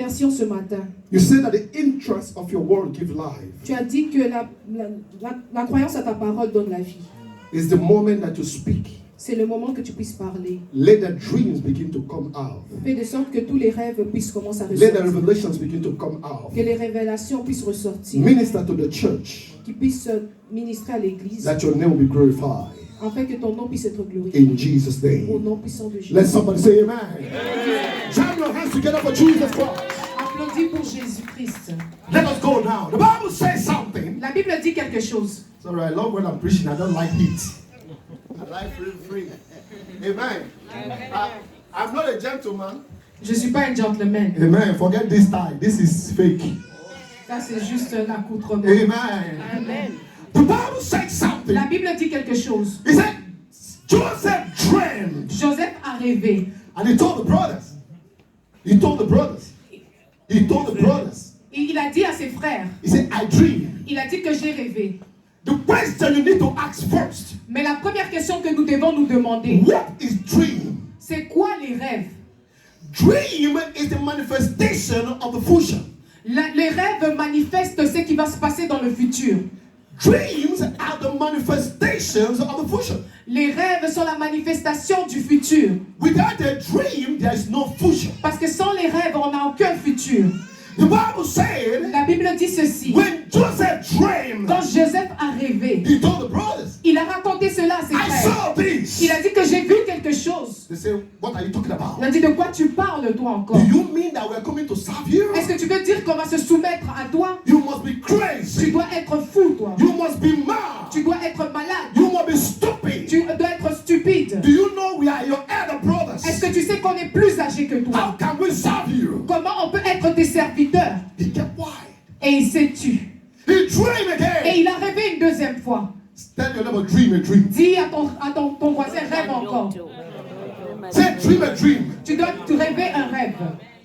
conversion ce matin. You say that the interest of your word give life. Tu as dit que la croyance à ta parole donne la vie. It's the moment that you speak. C'est le moment que tu puisses parler. Let the dreams begin to come out. Fais de sorte que tous les rêves puissent commencer à Let the ressortir. revelations begin to come out. Que les révélations puissent ressortir. Minister to the church. Qu'ils puissent ministrer à l'église. That your name will be glorified. Afin que ton nom puisse être glorifié. In Jesus' name. Au nom puissant de Jésus. Let somebody say amen. Jam your hands together for Jesus Christ. Applaudis pour Jésus-Christ. Let us go now. The Bible says something. La Bible dit quelque chose. Sorry, I love when I'm preaching. I don't like heat. I like free. Amen. I'm not a gentleman. Je ne suis pas un gentleman. Amen. Forget this tie. This is fake. Ça, c'est juste l'accoutrement. Amen. Amen. The Bible says something. La Bible dit quelque chose. He said, Joseph dreamed. Joseph a rêvé. And he told the brothers. He told the brothers. He told the brothers. Il a dit à ses frères. He said, I dreamed. Il a dit que j'ai rêvé. The question you need to ask first. Mais la première question que nous devons nous demander. What is dream? C'est quoi les rêves? Dream is the manifestation of the future. Les rêves manifestent ce qui va se passer dans le futur. Dreams are the manifestations of the future. Les rêves sont la manifestation du futur. Without a dream, there is no future. Parce que sans les rêves, on n'a aucun futur. The Bible said, La Bible dit ceci. when Joseph dreamed, Quand Joseph a rêvé, he told the brothers, il a raconté cela à ses I frères. saw this. Il a dit que j'ai vu quelque chose. They say, what are you talking about? Il a dit de quoi tu parles toi encore? Do you mean that we're coming to serve you? Est-ce que tu veux dire qu'on va se soumettre à toi? You must be Tu crazy. dois être fou toi. You must be mad. Tu dois être malade. You must be stupid. Tu dois être stupide. Do you know we are your elder brothers? Est-ce que tu sais qu'on est plus âgé que How toi? can we serve you? Comment on peut être tes serviteurs? He kept quiet. Et il s'est tu. He dreamed again. Et il a rêvé une deuxième fois. Tell your neighbor, dream a dream. Dis à ton voisin, rêve encore. Say, dream a dream. Tu dois te rêver un rêve.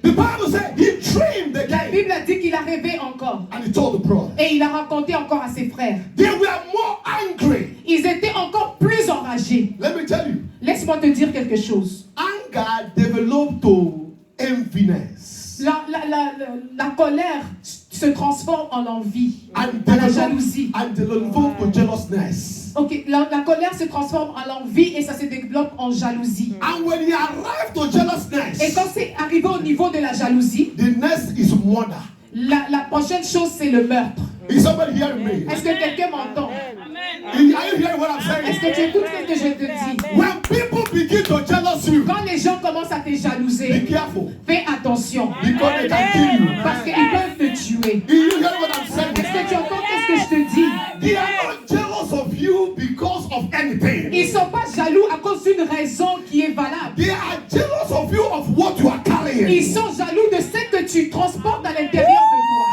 The Bible said he dreamed La again. Bible a dit qu'il a rêvé encore. And he told the brothers. Et il a raconté encore à ses frères. They were more angry. Ils étaient encore plus enragés. Let me tell you. Laisse-moi te dire quelque chose. Anger developed to enviness. La colère se transforme en envie, And à la jalousie. developed to jealousness. Ok, la colère se transforme en envie et ça se développe en jalousie. And when he arrived to Et jealousness, quand c'est arrivé au niveau de la jalousie, the next is murder. la prochaine chose c'est le meurtre. Is somebody hearing me? Est-ce que quelqu'un m'entend? Are you hearing what I'm Est-ce saying? que tu écoutes ce que je te dis? When people begin to jealous you, Quand les gens commencent à te be jalouser, careful. fais attention. Because they can kill you. Parce qu'ils peuvent te tuer. Do you hear what I'm saying? Est-ce que tu entends ce que je te dis? They are not jealous of you because of anything. Ils ne sont pas jaloux à cause d'une raison qui est valable. They are jealous of you of what you are carrying. Ils sont jaloux de ce que tu transportes à l'intérieur de toi.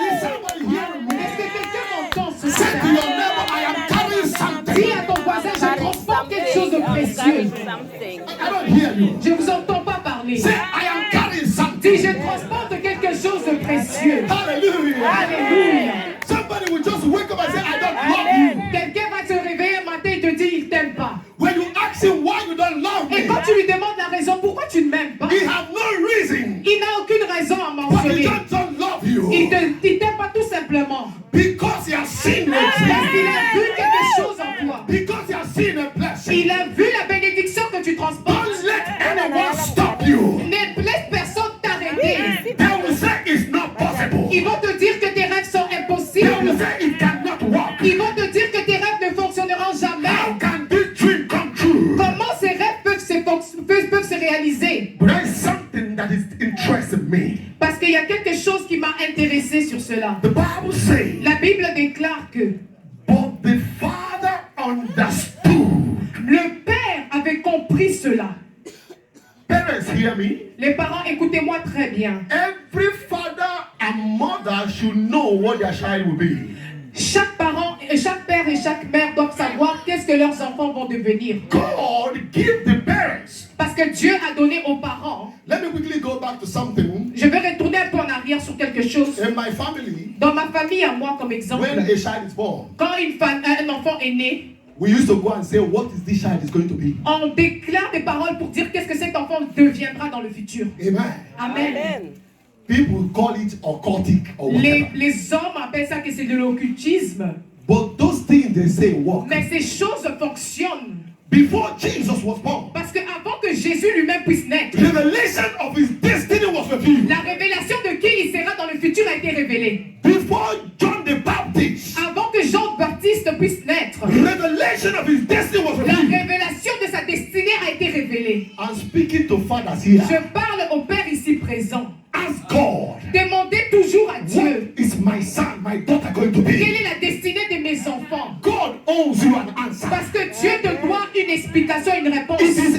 Is somebody hearing me? Est-ce que quelqu'un m'entend ce Say to matin? your neighbor, I am carrying something. Dis à ton voisin, je transporte quelque chose de précieux. I don't hear you. Je ne vous entends pas parler. Say, I am carrying Dis, something. je transporte quelque chose de précieux. Hallelujah. Alléluia. Somebody will just wake up and say, I don't love you. Quelqu'un va se réveiller un matin et te dire, il ne t'aime pas. When you ask him why you don't love Et me, quand tu lui demandes la raison, pourquoi tu ne m'aimes pas? he have no reason. Il n'a aucune raison à But he mentionner. just don't love you. Il ne t'aime pas tout simplement. Because he has seen Parce qu'il it. a vu quelque chose en toi. Because he has seen a blessing. Il a vu la bénédiction que tu transportes. Don't let anyone stop you. Ne laisse personne t'arrêter. They will say it's not possible. Ils vont te dire que tes rêves sont They will impossibles. say it cannot work. Ils vont te dire que tes rêves ne fonctionneront How jamais. can this dream come true? Comment ces rêves peuvent se réaliser? But there is something that is interesting me. Parce qu'il y a quelque chose qui m'a intéressé sur cela. The Bible says, La Bible déclare que but the father understood. le Père avait compris cela. Parents, hear me. Les parents, écoutez-moi très bien. Every father and mother should know what their child will be. Chaque parent, chaque père et chaque mère doivent savoir qu'est-ce que leurs enfants vont devenir. God give the parents. Parce que Dieu a donné aux parents. Let me quickly go back to something. Je vais retourner un peu en arrière sur quelque chose. In my family, Dans ma famille, à moi, comme exemple, when a child is born, quand un enfant est né, we used to go and say, what is this child is going to be? on déclare des paroles pour dire qu'est-ce que cet enfant deviendra dans le futur. Amen. Amen. People call it occultic or whatever. Les hommes appellent ça que c'est de l'occultisme. But those things they say work. Mais ces choses fonctionnent. Before Jesus was born, Parce qu'avant que Jésus lui-même puisse naître, revelation of his destiny was revealed. la révélation de qui il sera dans le futur a été révélée. Before John the Baptist, Avant que Jean-Baptiste puisse naître, revelation of his destiny was la revealed. révélation de sa destinée a été révélée. I'm speaking to fathers here. Je parle au Père ici présent. Ask God, Demandez toujours à what Dieu is my son, my daughter going to quelle be? est la destinée de mes enfants. God owes you an answer. Parce que Dieu te doit une explication, une réponse. It is